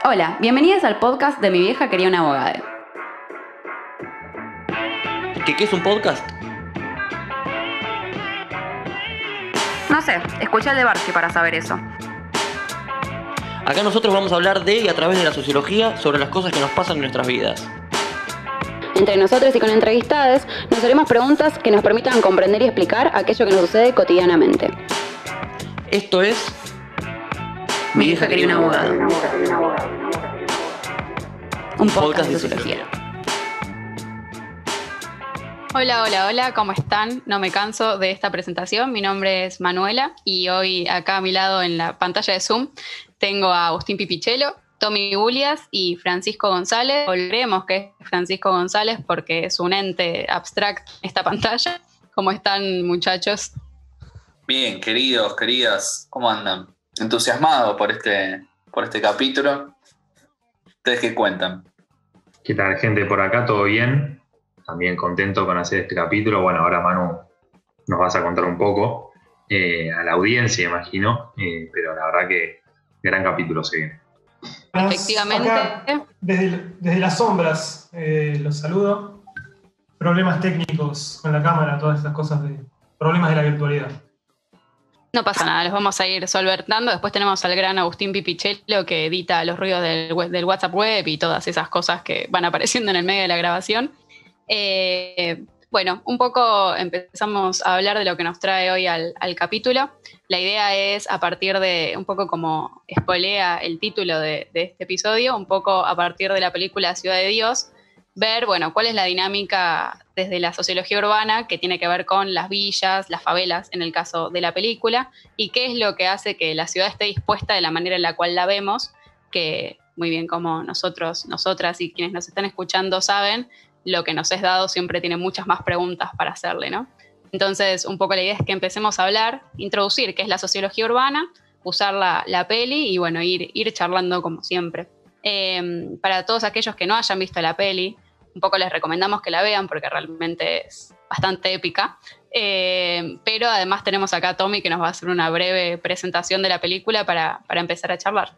Hola, bienvenidos al podcast de Mi vieja quería una abogada. ¿Qué es un podcast? No sé, escuché el de Barsi para saber eso. Acá nosotros vamos a hablar de y a través de la sociología sobre las cosas que nos pasan en nuestras vidas. Entre nosotros y con entrevistados nos haremos preguntas que nos permitan comprender y explicar aquello que nos sucede cotidianamente. Esto es Mi vieja quería una abogada. Un podcast de sociología. Hola, ¿cómo están? No me canso de esta presentación. Mi nombre es Manuela y hoy acá a mi lado en la pantalla de Zoom tengo a Agustín Pipichelo, Tommy Bulias y Francisco González. Volveremos que es Francisco González porque es un ente abstracto en esta pantalla. ¿Cómo están, muchachos? Bien, queridos, queridas, ¿cómo andan? ¿Entusiasmados por este capítulo? ¿Ustedes qué cuentan? ¿Qué tal, gente? Por acá, ¿todo bien? También contento con hacer este capítulo. Bueno, ahora Manu nos vas a contar un poco a la audiencia, imagino, pero la verdad que gran capítulo se viene. Efectivamente. Acá, desde las sombras, los saludo. Problemas técnicos con la cámara, todas estas cosas problemas de la virtualidad. No pasa nada, los vamos a ir solventando. Después tenemos al gran Agustín Pipichelo que edita los ruidos del WhatsApp web y todas esas cosas que van apareciendo en el medio de la grabación. Bueno, un poco empezamos a hablar de lo que nos trae hoy al capítulo. La idea es, a partir de, un poco como spoilea el título de este episodio, un poco a partir de la película Ciudad de Dios, ver, bueno, cuál es la dinámica desde la sociología urbana que tiene que ver con las villas, las favelas, en el caso de la película, y qué es lo que hace que la ciudad esté dispuesta de la manera en la cual la vemos, que muy bien como nosotros, nosotras y quienes nos están escuchando saben, lo que nos es dado siempre tiene muchas más preguntas para hacerle, ¿no? Entonces, un poco la idea es que empecemos a hablar, introducir qué es la sociología urbana, usar la peli y, bueno, ir charlando como siempre. Para todos aquellos que no hayan visto la peli, un poco les recomendamos que la vean porque realmente es bastante épica. Pero además tenemos acá a Tommy que nos va a hacer una breve presentación de la película para empezar a charlar.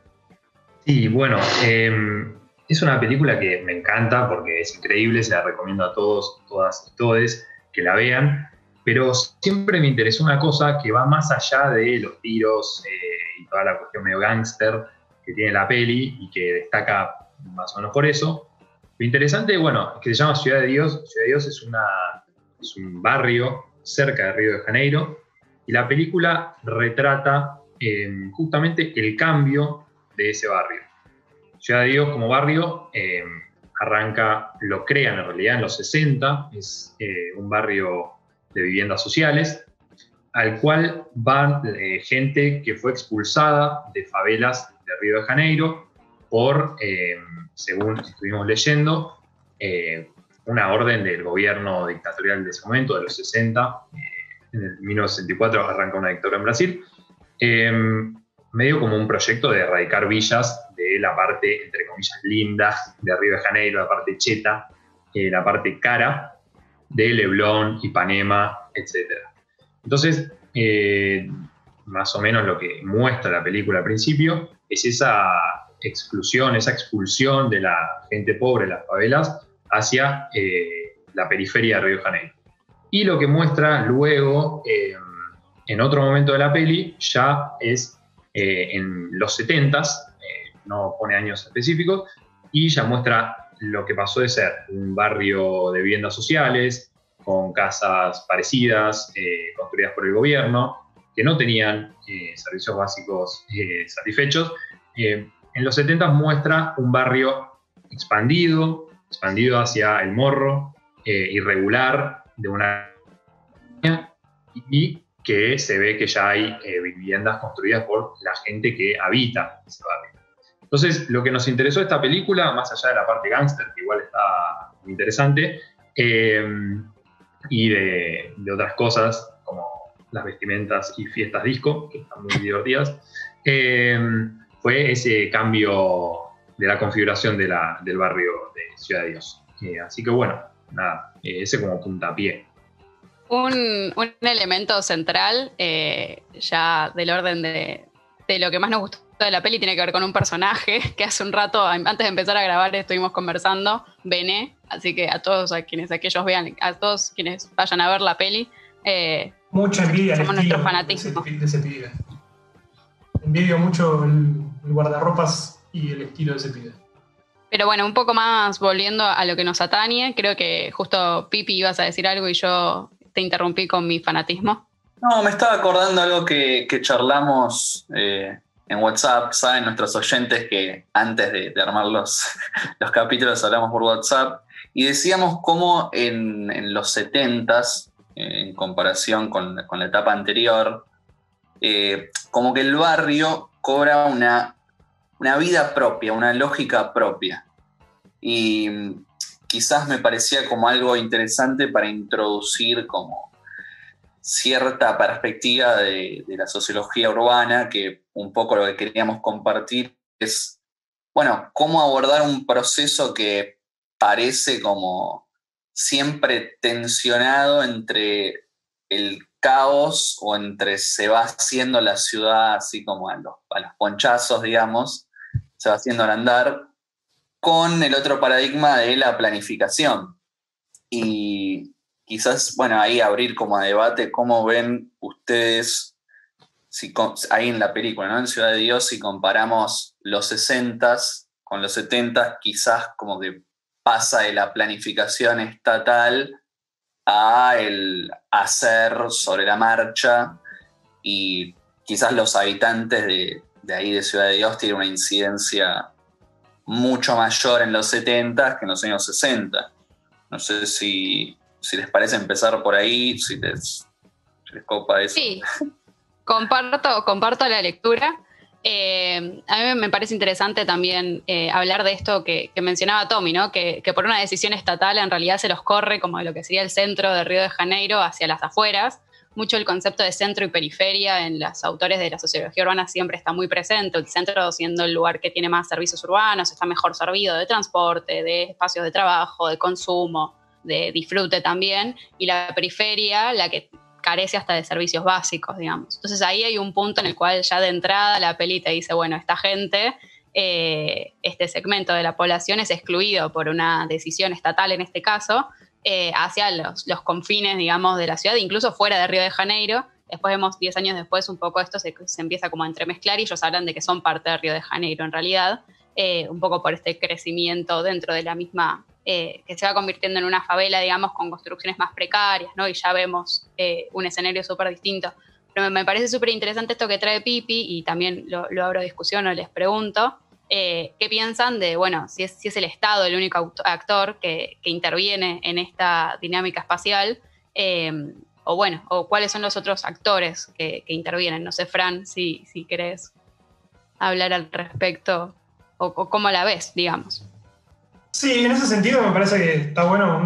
Sí, bueno, es una película que me encanta porque es increíble, se la recomiendo a todos, todas y todes que la vean, pero siempre me interesó una cosa que va más allá de los tiros y toda la cuestión medio gángster que tiene la peli y que destaca más o menos por eso. Lo interesante, bueno, es que se llama Ciudad de Dios. Ciudad de Dios es un barrio cerca de Río de Janeiro y la película retrata justamente el cambio de ese barrio. Ciudad de Dios como barrio lo crean en realidad en los 60, es un barrio de viviendas sociales, al cual van gente que fue expulsada de favelas de Río de Janeiro por, según estuvimos leyendo, una orden del gobierno dictatorial de ese momento, de los 60, en el 1964 arranca una dictadura en Brasil, medio como un proyecto de erradicar villas de la parte, entre comillas, linda de Río de Janeiro, la parte cheta, la parte cara de Leblon, Ipanema, etc. Entonces, más o menos lo que muestra la película al principio es esa exclusión, esa expulsión de la gente pobre de las favelas hacia la periferia de Río de Janeiro. Y lo que muestra luego, en otro momento de la peli, ya es en los 70s, no pone años específicos, y ya muestra lo que pasó de ser un barrio de viviendas sociales, con casas parecidas, construidas por el gobierno, que no tenían servicios básicos satisfechos. En los 70s muestra un barrio expandido hacia el Morro, irregular, de una y que se ve que ya hay viviendas construidas por la gente que habita ese barrio. Entonces, lo que nos interesó de esta película, más allá de la parte gángster, que igual está muy interesante, y de otras cosas, como las vestimentas y fiestas disco, que están muy divertidas, fue ese cambio de la configuración del barrio de Ciudad de Dios. Así que bueno, nada, ese como puntapié. Un elemento central, ya del orden de lo que más nos gustó Toda la peli tiene que ver con un personaje que hace un rato, antes de empezar a grabar, estuvimos conversando, Bené, así que a todos aquellos vean, a todos quienes vayan a ver la peli, mucha envidia al somos estilo nuestro fanatismo. de ese pibe. Envidio mucho el guardarropas y el estilo de ese pibe. Pero bueno, un poco más volviendo a lo que nos atañe, creo que justo Pipi ibas a decir algo y yo te interrumpí con mi fanatismo. No, me estaba acordando algo que charlamos en WhatsApp. Saben nuestros oyentes que antes de armar los capítulos hablamos por WhatsApp y decíamos cómo en los 70s, en comparación con la etapa anterior, como que el barrio cobra una vida propia, una lógica propia. Y quizás me parecía como algo interesante para introducir como cierta perspectiva de la sociología urbana, que un poco lo que queríamos compartir es, bueno, cómo abordar un proceso que parece como siempre tensionado entre el caos o entre se va haciendo la ciudad así como a los ponchazos, digamos, se va haciendo al andar, con el otro paradigma de la planificación. Y quizás, bueno, ahí abrir como a debate cómo ven ustedes, ahí en la película, ¿no? En Ciudad de Dios, si comparamos los 60s con los 70s, quizás como que pasa de la planificación estatal a el hacer sobre la marcha, y quizás los habitantes de ahí de Ciudad de Dios tienen una incidencia mucho mayor en los 70s que en los años 60. No sé si les parece empezar por ahí, si les copa eso. Sí, comparto la lectura. A mí me parece interesante también hablar de esto que mencionaba Tommy, ¿no? Que por una decisión estatal en realidad se los corre como de lo que sería el centro de Río de Janeiro hacia las afueras. Mucho el concepto de centro y periferia en los autores de la sociología urbana siempre está muy presente, el centro siendo el lugar que tiene más servicios urbanos, está mejor servido de transporte, de espacios de trabajo, de consumo, de disfrute también, y la periferia la que carece hasta de servicios básicos, digamos. Entonces ahí hay un punto en el cual ya de entrada la peli te dice, bueno, esta gente, este segmento de la población es excluido por una decisión estatal en este caso, hacia los confines, digamos, de la ciudad, incluso fuera de Río de Janeiro. Después vemos 10 años después un poco esto se empieza como a entremezclar y ellos hablan de que son parte de Río de Janeiro en realidad, un poco por este crecimiento dentro de la misma, que se va convirtiendo en una favela, digamos, con construcciones más precarias, ¿no? Y ya vemos un escenario súper distinto. Pero me parece súper interesante esto que trae Pipi, y también lo abro a discusión o les pregunto, ¿qué piensan de, bueno, si es el Estado el único actor que interviene en esta dinámica espacial, o cuáles son los otros actores que intervienen? No sé, Fran, si querés hablar al respecto, o cómo la ves, digamos. Sí, en ese sentido me parece que está bueno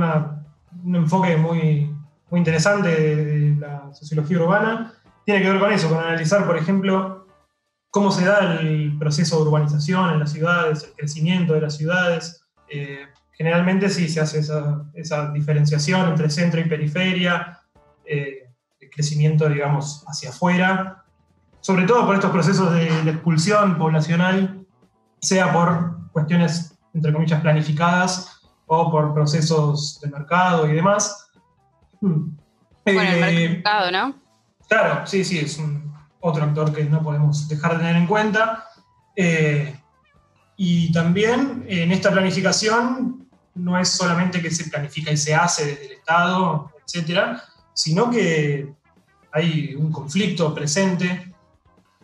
un enfoque muy, muy interesante de la sociología urbana. Tiene que ver con eso, con analizar, por ejemplo, cómo se da el proceso de urbanización en las ciudades, el crecimiento de las ciudades. Generalmente sí se hace esa diferenciación entre centro y periferia, el crecimiento, digamos, hacia afuera, sobre todo por estos procesos de expulsión poblacional, sea por cuestiones, entre comillas, planificadas o por procesos de mercado y demás. Bueno, el mercado, ¿no? Claro, sí, es otro actor que no podemos dejar de tener en cuenta. Y también en esta planificación no es solamente que se planifica y se hace desde el Estado, etcétera, sino que hay un conflicto presente.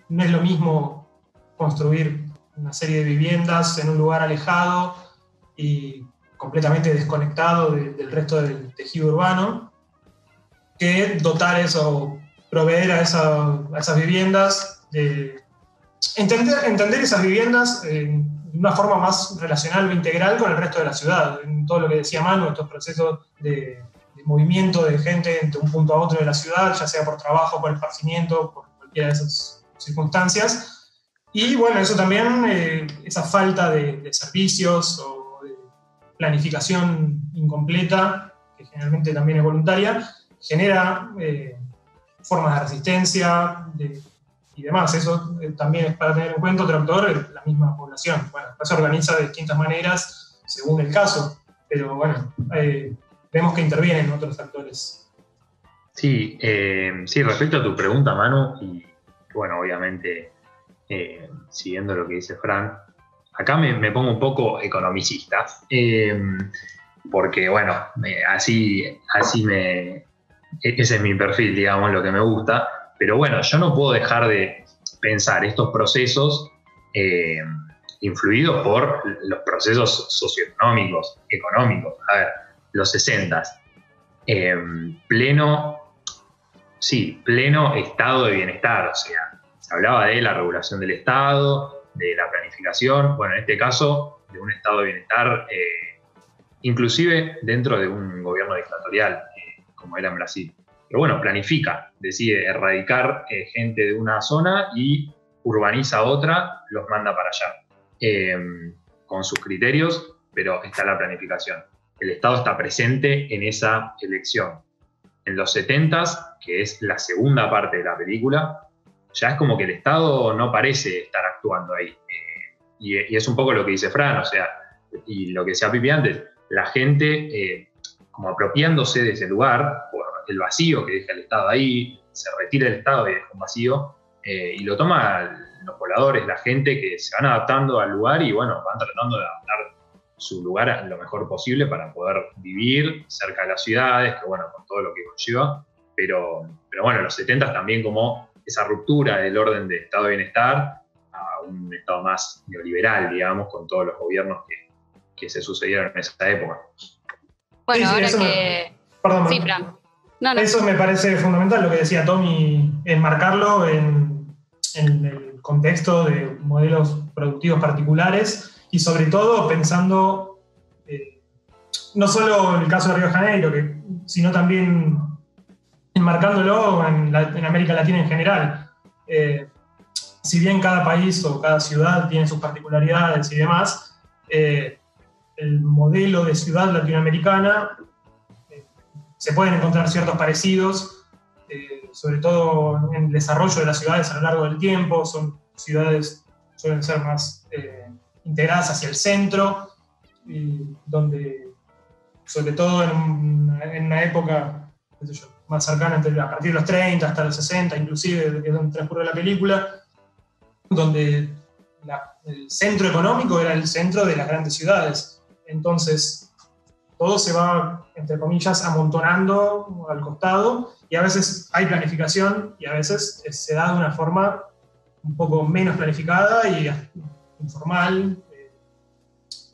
No es lo mismo construir una serie de viviendas en un lugar alejado y completamente desconectado del resto del tejido urbano, que dotar eso, proveer a esas viviendas, entender esas viviendas de una forma más relacional o integral con el resto de la ciudad, en todo lo que decía Manu, estos procesos de movimiento de gente de un punto a otro de la ciudad, ya sea por trabajo, por esparcimiento, por cualquiera de esas circunstancias. Y bueno, eso también, esa falta de servicios o de planificación incompleta, que generalmente también es voluntaria, genera formas de resistencia y y demás. Eso también es para tener en cuenta. Otro actor, la misma población. Bueno, después se organiza de distintas maneras según el caso, pero bueno, vemos que intervienen otros actores. Sí, respecto a tu pregunta, Manu, y bueno, obviamente, siguiendo lo que dice Fran, acá me pongo un poco economicista, porque bueno, ese es mi perfil, digamos, lo que me gusta, pero bueno, yo no puedo dejar de pensar estos procesos influidos por los procesos socioeconómicos, económicos. A ver, los 60s, pleno estado de bienestar, o sea, se hablaba de la regulación del Estado, de la planificación, bueno, en este caso, de un estado de bienestar, inclusive dentro de un gobierno dictatorial, como era en Brasil. Pero bueno, planifica, decide erradicar gente de una zona y urbaniza otra, los manda para allá, con sus criterios, pero está la planificación. El Estado está presente en esa elección. En los 70s, que es la segunda parte de la película, ya es como que el Estado no parece estar actuando ahí. Y es un poco lo que dice Fran, o sea, y lo que decía Pipi antes, la gente como apropiándose de ese lugar, por el vacío que deja el Estado ahí, se retira el Estado y deja un vacío, y lo toman los pobladores, la gente que se van adaptando al lugar y bueno, van tratando de adaptar su lugar lo mejor posible para poder vivir cerca de las ciudades, que bueno, con todo lo que conlleva, pero bueno, en los 70 también como esa ruptura del orden de estado de bienestar a un estado más neoliberal, digamos, con todos los gobiernos que se sucedieron en esa época. Bueno, sí, ahora que... Perdón, sí, Fran. No. Eso me parece fundamental, lo que decía Tommy, enmarcarlo en el contexto de modelos productivos particulares y sobre todo pensando no solo en el caso de Río de Janeiro, sino también enmarcándolo en América Latina en general. Si bien cada país o cada ciudad tiene sus particularidades y demás, el modelo de ciudad latinoamericana se pueden encontrar ciertos parecidos, sobre todo en el desarrollo de las ciudades a lo largo del tiempo. Son ciudades suelen ser más integradas hacia el centro, donde, sobre todo en una época, qué sé yo, más cercana, a partir de los 30 hasta los 60, inclusive, que es donde transcurre la película, donde el centro económico era el centro de las grandes ciudades. Entonces, todo se va, entre comillas, amontonando al costado, y a veces hay planificación, y a veces se da de una forma un poco menos planificada y informal,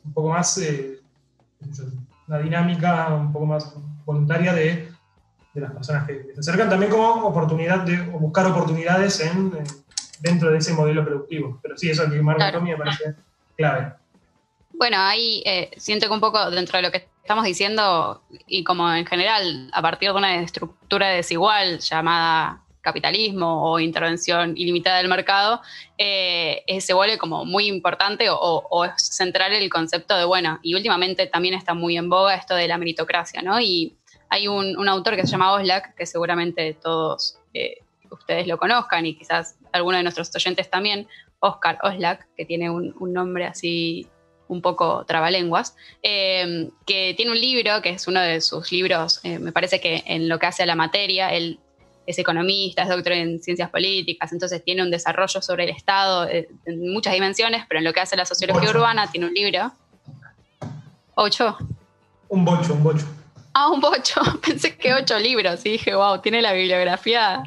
un poco más, una dinámica un poco más voluntaria de las personas que se acercan, también como oportunidad o buscar oportunidades dentro de ese modelo productivo. Pero sí, eso que marca Tommy me parece clave. Bueno, ahí siento que un poco dentro de lo que estamos diciendo, y como en general, a partir de una estructura desigual llamada capitalismo o intervención ilimitada del mercado, se vuelve como muy importante o es central el concepto de, bueno, y últimamente también está muy en boga esto de la meritocracia, ¿no? Y hay un autor que se llama Oslak, que seguramente todos ustedes lo conozcan y quizás alguno de nuestros oyentes también, Oscar Oslak, que tiene un nombre así un poco trabalenguas, que tiene un libro, que es uno de sus libros, me parece que en lo que hace a la materia, él es economista, es doctor en ciencias políticas, entonces tiene un desarrollo sobre el Estado en muchas dimensiones, pero en lo que hace a la sociología urbana tiene un libro. ¿8? Un bocho. Ah, un bocho. Pensé que 8 libros y dije, wow, tiene la bibliografía.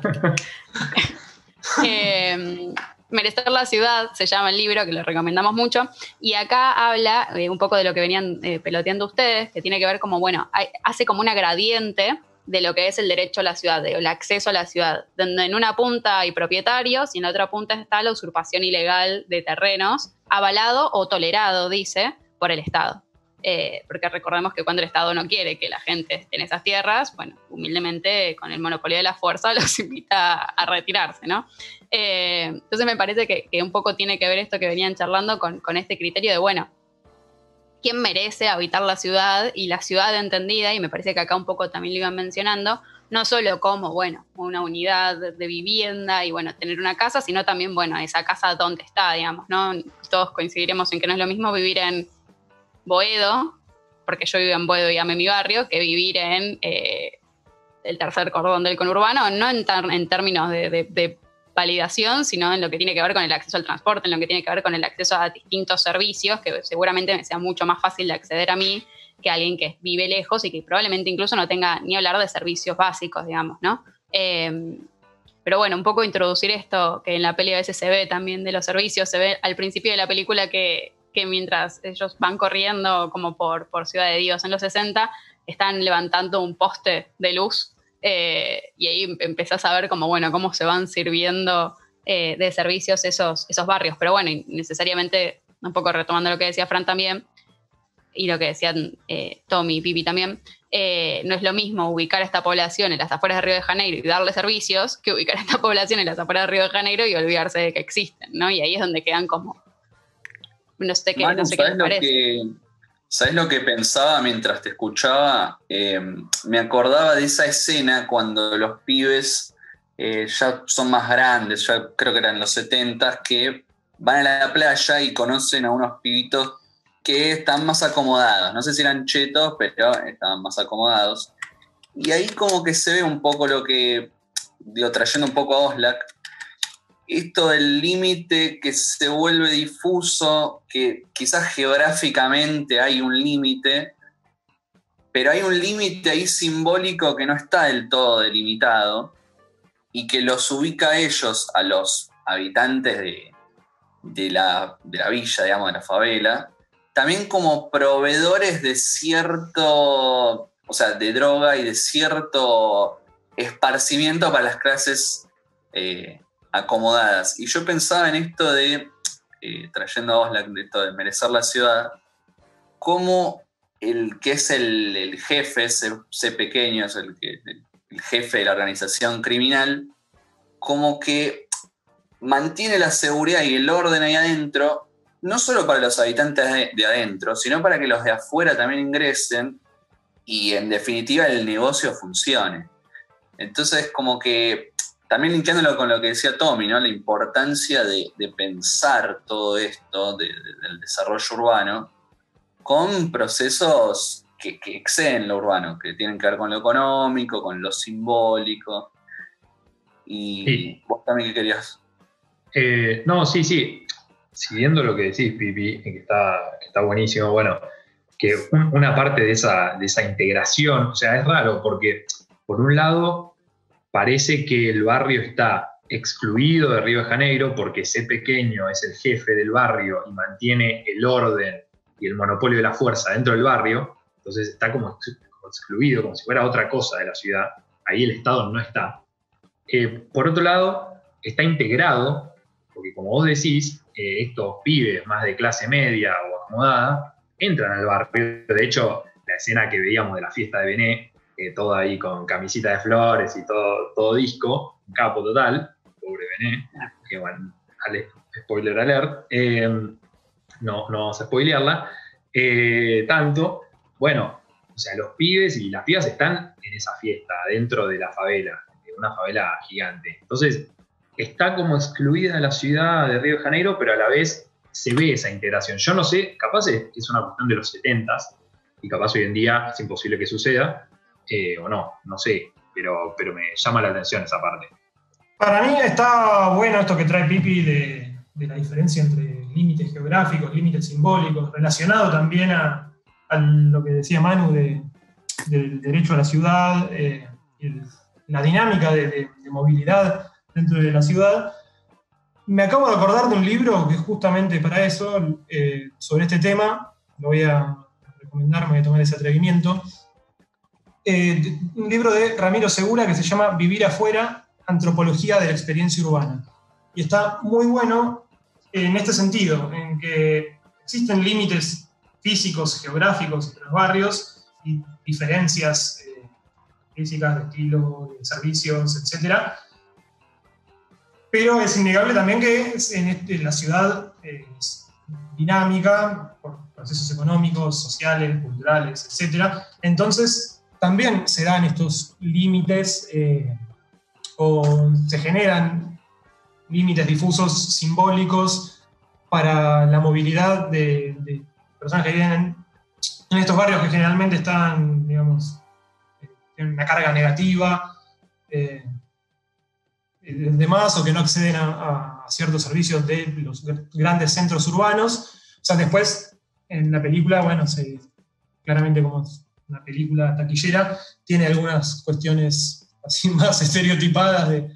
Merecer la ciudad se llama el libro, que lo recomendamos mucho, y acá habla un poco de lo que venían peloteando ustedes, que tiene que ver como, bueno, hace como una gradiente de lo que es el derecho a la ciudad, el acceso a la ciudad, donde en una punta hay propietarios y en la otra punta está la usurpación ilegal de terrenos, avalado o tolerado, dice, por el Estado. Porque recordemos que cuando el Estado no quiere que la gente esté en esas tierras, bueno, humildemente con el monopolio de la fuerza los invita a retirarse, ¿no? Entonces me parece que un poco tiene que ver esto que venían charlando con este criterio de, bueno, ¿quién merece habitar la ciudad? Y la ciudad entendida, y me parece que acá un poco también lo iban mencionando, no solo como, bueno, una unidad de vivienda y, bueno, tener una casa, sino también, bueno, esa casa dónde está, digamos, ¿no? Todos coincidiremos en que no es lo mismo vivir en Boedo, porque yo vivo en Boedo y amo mi barrio, que vivir en el tercer cordón del conurbano, no en términos de validación, sino en lo que tiene que ver con el acceso al transporte, en lo que tiene que ver con el acceso a distintos servicios, que seguramente me sea mucho más fácil de acceder a mí que alguien que vive lejos y que probablemente incluso no tenga ni hablar de servicios básicos, digamos, ¿no? Pero bueno, un poco introducir esto, que en la peli a veces se ve también de los servicios, se ve al principio de la película que mientras ellos van corriendo como por Ciudad de Dios en los 60, están levantando un poste de luz, y ahí empezás a ver como, bueno, cómo se van sirviendo de servicios esos barrios. Pero bueno, y necesariamente, un poco retomando lo que decía Fran también, y lo que decían Tommy y Pipi también, no es lo mismo ubicar a esta población en las afueras de Río de Janeiro y darle servicios que ubicar a esta población en las afueras de Río de Janeiro y olvidarse de que existen, ¿no? Y ahí es donde quedan como, no sé qué, Manu, no sé qué les parece. ¿Sabés lo que pensaba mientras te escuchaba? Me acordaba de esa escena cuando los pibes ya son más grandes, ya creo que eran los 70, que van a la playa y conocen a unos pibitos que están más acomodados. No sé si eran chetos, pero estaban más acomodados. Y ahí como que se ve un poco lo que, digo, trayendo un poco a Oxlack, esto del límite que se vuelve difuso, que quizás geográficamente hay un límite, pero hay un límite ahí simbólico que no está del todo delimitado y que los ubica a ellos, a los habitantes de la villa, digamos, de la favela, también como proveedores de cierto, o sea, de droga y de cierto esparcimiento para las clases acomodadas. Y yo pensaba en esto de, trayendo a Oxlack, de esto de merecer la ciudad, como el que es el jefe, ese pequeño, es el jefe de la organización criminal, como que mantiene la seguridad y el orden ahí adentro, no solo para los habitantes de adentro, sino para que los de afuera también ingresen y en definitiva el negocio funcione. Entonces, como que también linkeándolo con lo que decía Tommy, ¿no? La importancia de pensar todo esto del desarrollo urbano con procesos que exceden lo urbano, que tienen que ver con lo económico, con lo simbólico. Y sí. ¿Vos también qué querías? No, sí. Siguiendo lo que decís, Pipi, que está buenísimo, bueno, que una parte de esa integración, o sea, es raro porque, por un lado, parece que el barrio está excluido de Río de Janeiro porque ese pequeño es el jefe del barrio y mantiene el orden y el monopolio de la fuerza dentro del barrio, entonces está como excluido, como si fuera otra cosa de la ciudad. Ahí el Estado no está. Por otro lado, está integrado, porque como vos decís, estos pibes más de clase media o acomodada entran al barrio. De hecho, la escena que veíamos de la fiesta de Bené, todo ahí con camisita de flores y todo disco, un capo total, pobre Bené, que bueno, spoiler alert, no vamos a spoilearla tanto. Bueno, o sea, los pibes y las pibas están en esa fiesta, dentro de la favela, de una favela gigante. Entonces, está como excluida de la ciudad de Río de Janeiro, pero a la vez se ve esa integración. Yo no sé, capaz es una cuestión de los 70s, y capaz hoy en día es imposible que suceda, o no sé, pero me llama la atención esa parte. Para mí está bueno esto que trae Pipi de la diferencia entre límites geográficos, límites simbólicos, relacionado también a lo que decía Manu del derecho a la ciudad, la dinámica de movilidad dentro de la ciudad. Me acabo de acordar de un libro que es justamente para eso, sobre este tema. Lo voy a recomendar, me voy a tomar ese atrevimiento. Un libro de Ramiro Segura que se llama Vivir afuera, antropología de la experiencia urbana. Y está muy bueno en este sentido, en que existen límites físicos, geográficos entre los barrios y diferencias físicas, de estilo, de servicios, etc. Pero es innegable también que la ciudad es dinámica por procesos económicos, sociales, culturales, etc. Entonces, también se dan estos límites o se generan límites difusos simbólicos para la movilidad de personas que viven en estos barrios que generalmente están, digamos, tienen una carga negativa de más, o que no acceden a ciertos servicios de los grandes centros urbanos. O sea, después en la película, bueno, claramente como es una película taquillera, tiene algunas cuestiones así más estereotipadas de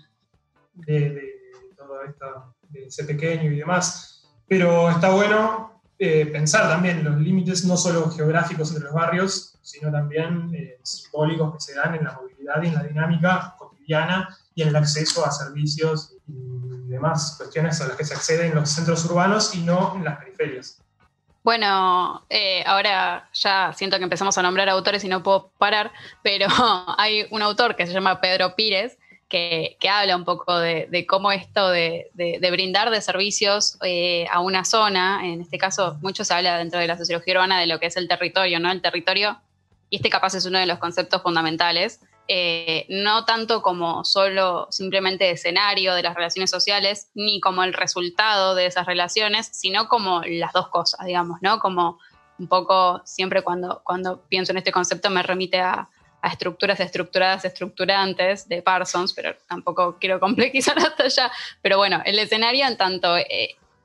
todo esto, de ser pequeño y demás. Pero está bueno pensar también los límites no solo geográficos entre los barrios, sino también simbólicos que se dan en la movilidad y en la dinámica cotidiana y en el acceso a servicios y demás cuestiones a las que se accede en los centros urbanos y no en las periferias. Bueno, ahora ya siento que empezamos a nombrar autores y no puedo parar, pero hay un autor que se llama Pedro Pires que habla un poco de cómo esto de brindar de servicios a una zona, en este caso mucho se habla dentro de la sociología urbana de lo que es el territorio, ¿no? El territorio, y este capaz es uno de los conceptos fundamentales, no tanto como solo simplemente escenario de las relaciones sociales, ni como el resultado de esas relaciones, sino como las dos cosas, digamos, ¿no? Como un poco, siempre cuando pienso en este concepto me remite a estructuras estructuradas, estructurantes de Parsons, pero tampoco quiero complejizar hasta allá. Pero bueno, el escenario en tanto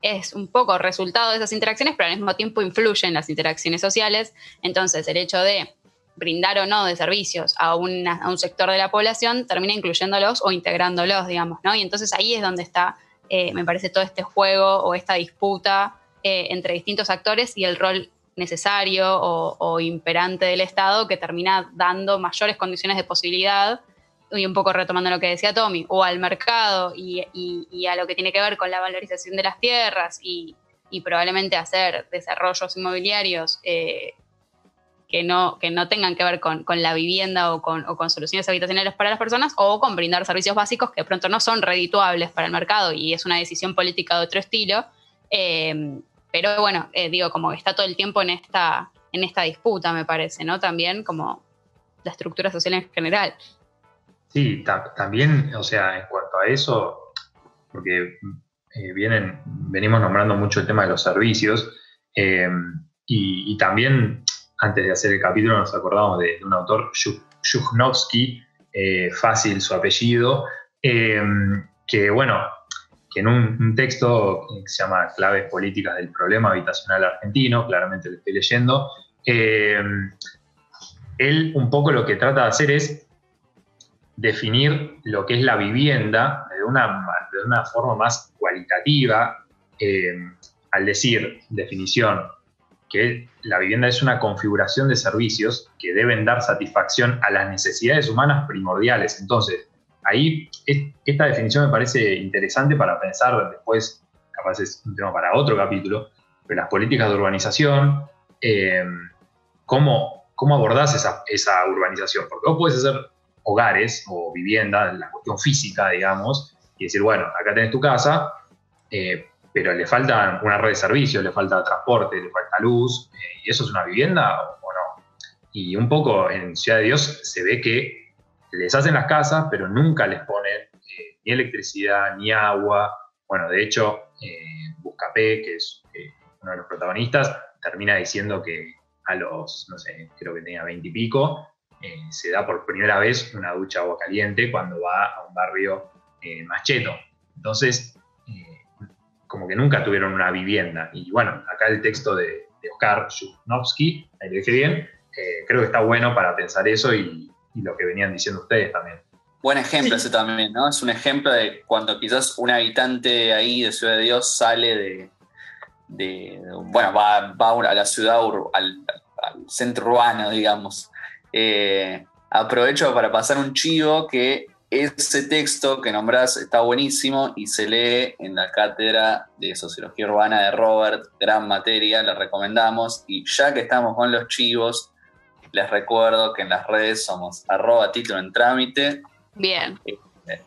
es un poco resultado de esas interacciones, pero al mismo tiempo influye en las interacciones sociales. Entonces, el hecho de brindar o no de servicios a un sector de la población termina incluyéndolos o integrándolos, digamos, ¿no? Y entonces ahí es donde está, me parece, todo este juego o esta disputa entre distintos actores y el rol necesario o imperante del Estado que termina dando mayores condiciones de posibilidad, y un poco retomando lo que decía Tommy, o al mercado y a lo que tiene que ver con la valorización de las tierras y probablemente hacer desarrollos inmobiliarios que no tengan que ver con la vivienda o con soluciones habitacionales para las personas, o con brindar servicios básicos que de pronto no son redituables para el mercado y es una decisión política de otro estilo. Pero bueno, digo, como está todo el tiempo en esta disputa, me parece, ¿no? También como la estructura social en general. Sí, también, o sea, en cuanto a eso, porque venimos nombrando mucho el tema de los servicios, y también, antes de hacer el capítulo, nos acordamos de un autor, Zhukovsky, fácil su apellido, que bueno, que en un texto que se llama Claves políticas del problema habitacional argentino, claramente lo estoy leyendo, él un poco lo que trata de hacer es definir lo que es la vivienda de una forma más cualitativa, al decir, definición, que la vivienda es una configuración de servicios que deben dar satisfacción a las necesidades humanas primordiales. Entonces, ahí esta definición me parece interesante para pensar después, capaz es un tema para otro capítulo, pero las políticas de urbanización, ¿cómo abordás esa urbanización? Porque vos podés hacer hogares o vivienda, la cuestión física, digamos, y decir, bueno, acá tenés tu casa, pero le falta una red de servicios, le falta transporte, le falta luz, ¿y eso es una vivienda o no? Y un poco en Ciudad de Dios se ve que les hacen las casas, pero nunca les ponen ni electricidad, ni agua. Bueno, de hecho, Buscapé, que es uno de los protagonistas, termina diciendo que a los, no sé, creo que tenía 20 y pico, se da por primera vez una ducha de agua caliente cuando va a un barrio más cheto. Entonces, como que nunca tuvieron una vivienda. Y bueno, acá el texto de Oscar Zhukovsky, ahí lo dije bien, creo que está bueno para pensar eso y lo que venían diciendo ustedes también. Buen ejemplo ese también, ¿no? Es un ejemplo de cuando quizás un habitante ahí de Ciudad de Dios sale bueno, va a la ciudad, al centro urbano, digamos. Aprovecho para pasar un chivo que ese texto que nombrás está buenísimo y se lee en la cátedra de Sociología Urbana de Robert, gran materia, la recomendamos. Y ya que estamos con los chivos, les recuerdo que en las redes somos @título en trámite. Bien.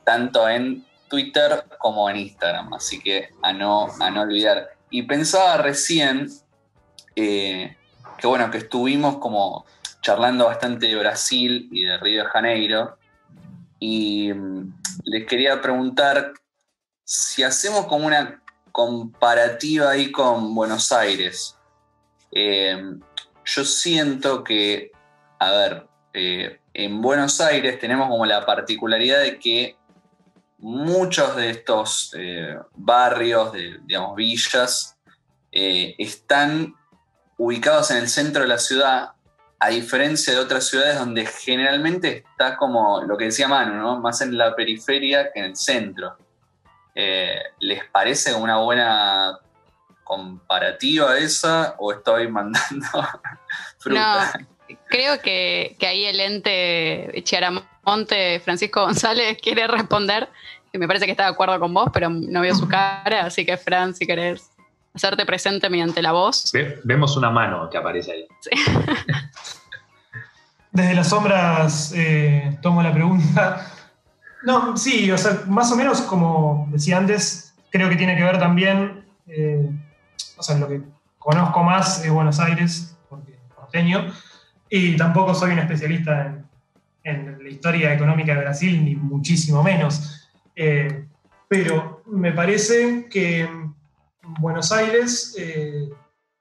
Tanto en Twitter como en Instagram, así que a no olvidar. Y pensaba recién que bueno, que estuvimos como charlando bastante de Brasil y de Río de Janeiro. Y les quería preguntar si hacemos como una comparativa ahí con Buenos Aires. Yo siento que, a ver, en Buenos Aires tenemos como la particularidad de que muchos de estos barrios, digamos, villas, están ubicados en el centro de la ciudad, a diferencia de otras ciudades donde generalmente está como lo que decía Manu, ¿no? Más en la periferia que en el centro. ¿Les parece una buena comparativa esa o estoy mandando fruta? No, creo que ahí el ente Chiaramonte, Francisco González, quiere responder, y me parece que está de acuerdo con vos, pero no veo su cara, así que Fran, si querés hacerte presente mediante la voz. Vemos una mano que aparece ahí. Sí. Desde las sombras tomo la pregunta. No, sí, o sea, más o menos como decía antes, creo que tiene que ver también, o sea, lo que conozco más es Buenos Aires, porque es porteño, y tampoco soy un especialista en la historia económica de Brasil, ni muchísimo menos. Pero me parece que Buenos Aires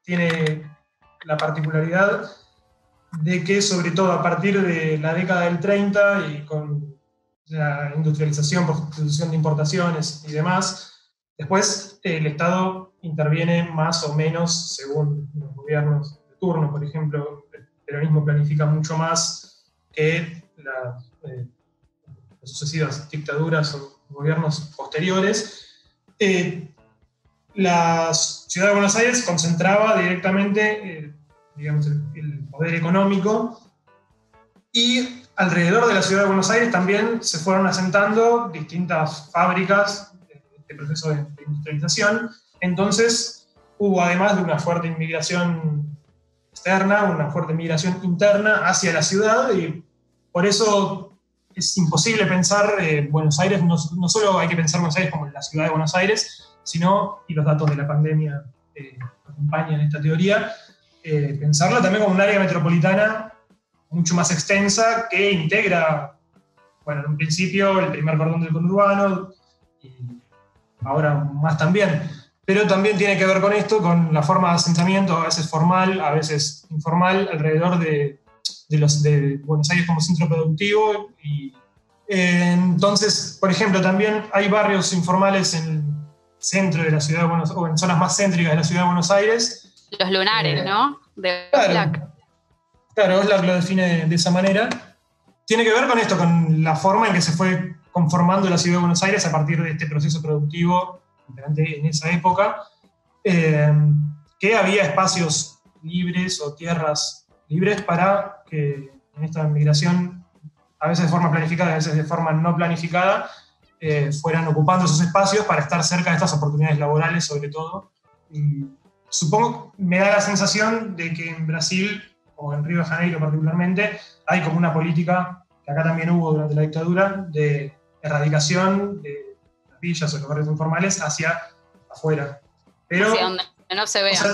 tiene la particularidad de que, sobre todo a partir de la década del 30 y con la industrialización por sustitución de importaciones y demás, después el Estado interviene más o menos según los gobiernos de turno. Por ejemplo, el peronismo planifica mucho más que las sucesivas dictaduras o gobiernos posteriores. La ciudad de Buenos Aires concentraba directamente digamos, el poder económico, y alrededor de la ciudad de Buenos Aires también se fueron asentando distintas fábricas de este proceso de industrialización. Entonces hubo, además de una fuerte inmigración externa, una fuerte migración interna hacia la ciudad, y por eso es imposible pensar Buenos Aires, no solo hay que pensar Buenos Aires como la ciudad de Buenos Aires, sino, y los datos de la pandemia acompañan esta teoría, pensarla también como un área metropolitana mucho más extensa que integra, bueno, en un principio el primer cordón del conurbano, y ahora más también, pero también tiene que ver con esto, con la forma de asentamiento, a veces formal, a veces informal, alrededor de Buenos Aires como centro productivo. Y entonces, por ejemplo, también hay barrios informales en el centro de la ciudad de Buenos Aires, o en zonas más céntricas de la ciudad de Buenos Aires. Los lunares, ¿no? De Oxlack. Claro, Oxlack lo define de esa manera. Tiene que ver con esto, con la forma en que se fue conformando la ciudad de Buenos Aires a partir de este proceso productivo en esa época, que había espacios libres o tierras libres para que en esta migración, a veces de forma planificada, a veces de forma no planificada, fueran ocupando esos espacios para estar cerca de estas oportunidades laborales, sobre todo. Y supongo, me da la sensación de que en Brasil, o en Río de Janeiro particularmente, hay como una política, que acá también hubo durante la dictadura, de erradicación de las villas o los barrios informales hacia afuera. Pero, hacia donde no se vea. O sea,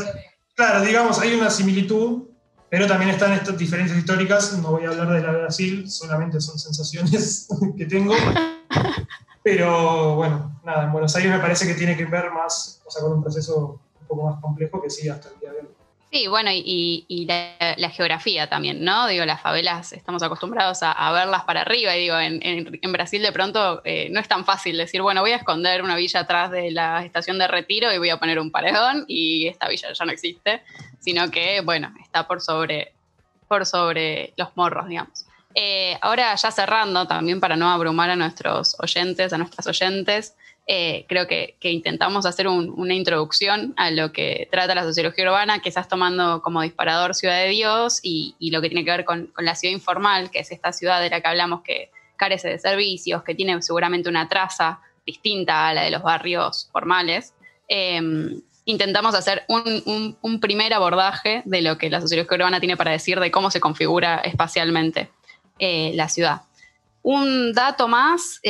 claro, digamos, hay una similitud, pero también están estas diferencias históricas. No voy a hablar de la de Brasil, solamente son sensaciones que tengo. Pero bueno, nada, en Buenos Aires me parece que tiene que ver más, o sea, con un proceso un poco más complejo que sí hasta el día de hoy. Sí, bueno, y la geografía también, ¿no? Digo, las favelas estamos acostumbrados a verlas para arriba, y digo, en Brasil de pronto no es tan fácil decir, bueno, voy a esconder una villa atrás de la estación de Retiro y voy a poner un paredón y esta villa ya no existe, sino que, bueno, está por sobre los morros, digamos. Ahora ya cerrando, también para no abrumar a nuestros oyentes, a nuestras oyentes, creo que intentamos hacer una introducción a lo que trata la sociología urbana, que estás tomando como disparador Ciudad de Dios y lo que tiene que ver con la ciudad informal, que es esta ciudad de la que hablamos que carece de servicios, que tiene seguramente una traza distinta a la de los barrios formales. Intentamos hacer un primer abordaje de lo que la sociología urbana tiene para decir de cómo se configura espacialmente la ciudad. Un dato más,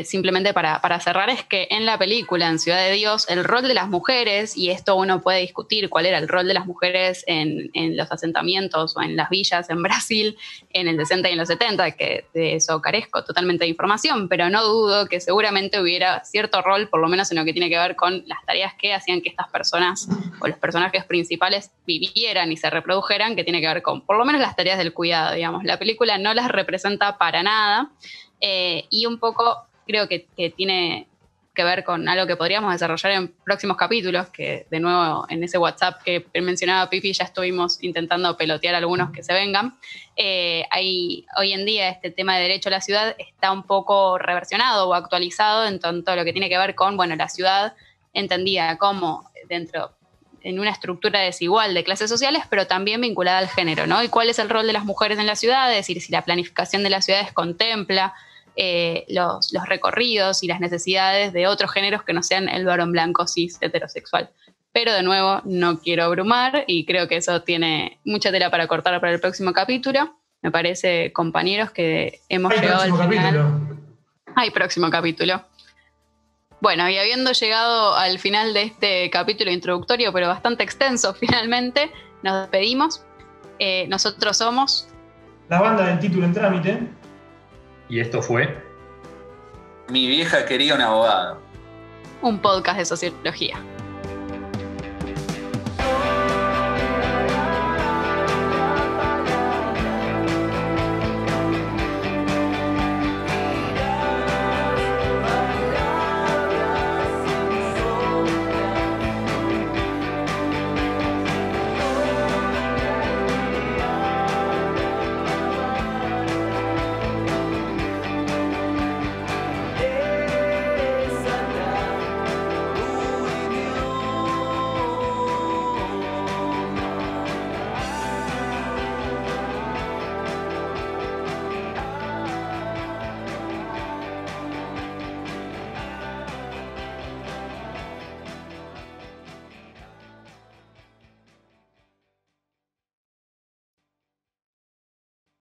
simplemente para cerrar, es que en la película, en Ciudad de Dios, el rol de las mujeres, y esto uno puede discutir cuál era el rol de las mujeres en los asentamientos o en las villas en Brasil en el 60 y en los 70, que de eso carezco totalmente de información, pero no dudo que seguramente hubiera cierto rol, por lo menos en lo que tiene que ver con las tareas que hacían que estas personas o los personajes principales vivieran y se reprodujeran, que tiene que ver con por lo menos las tareas del cuidado, digamos. La película no las representa para nada. Y un poco creo que tiene que ver con algo que podríamos desarrollar en próximos capítulos, que de nuevo en ese WhatsApp que mencionaba Pipi ya estuvimos intentando pelotear algunos que se vengan. Hoy en día este tema de derecho a la ciudad está un poco reversionado o actualizado en tanto lo que tiene que ver con, bueno, la ciudad entendida como en una estructura desigual de clases sociales, pero también vinculada al género, ¿no? Y cuál es el rol de las mujeres en la ciudad, es decir, si la planificación de las ciudades contempla los recorridos y las necesidades de otros géneros que no sean el varón blanco cis heterosexual. Pero de nuevo, no quiero abrumar y creo que eso tiene mucha tela para cortar para el próximo capítulo. Me parece, compañeros, que hemos llegado al final. Hay próximo capítulo. Bueno, y habiendo llegado al final de este capítulo introductorio, pero bastante extenso finalmente, nos despedimos. Nosotros somos la banda del título en trámite. Y esto fue Mi vieja quería un abogado. un podcast de sociología.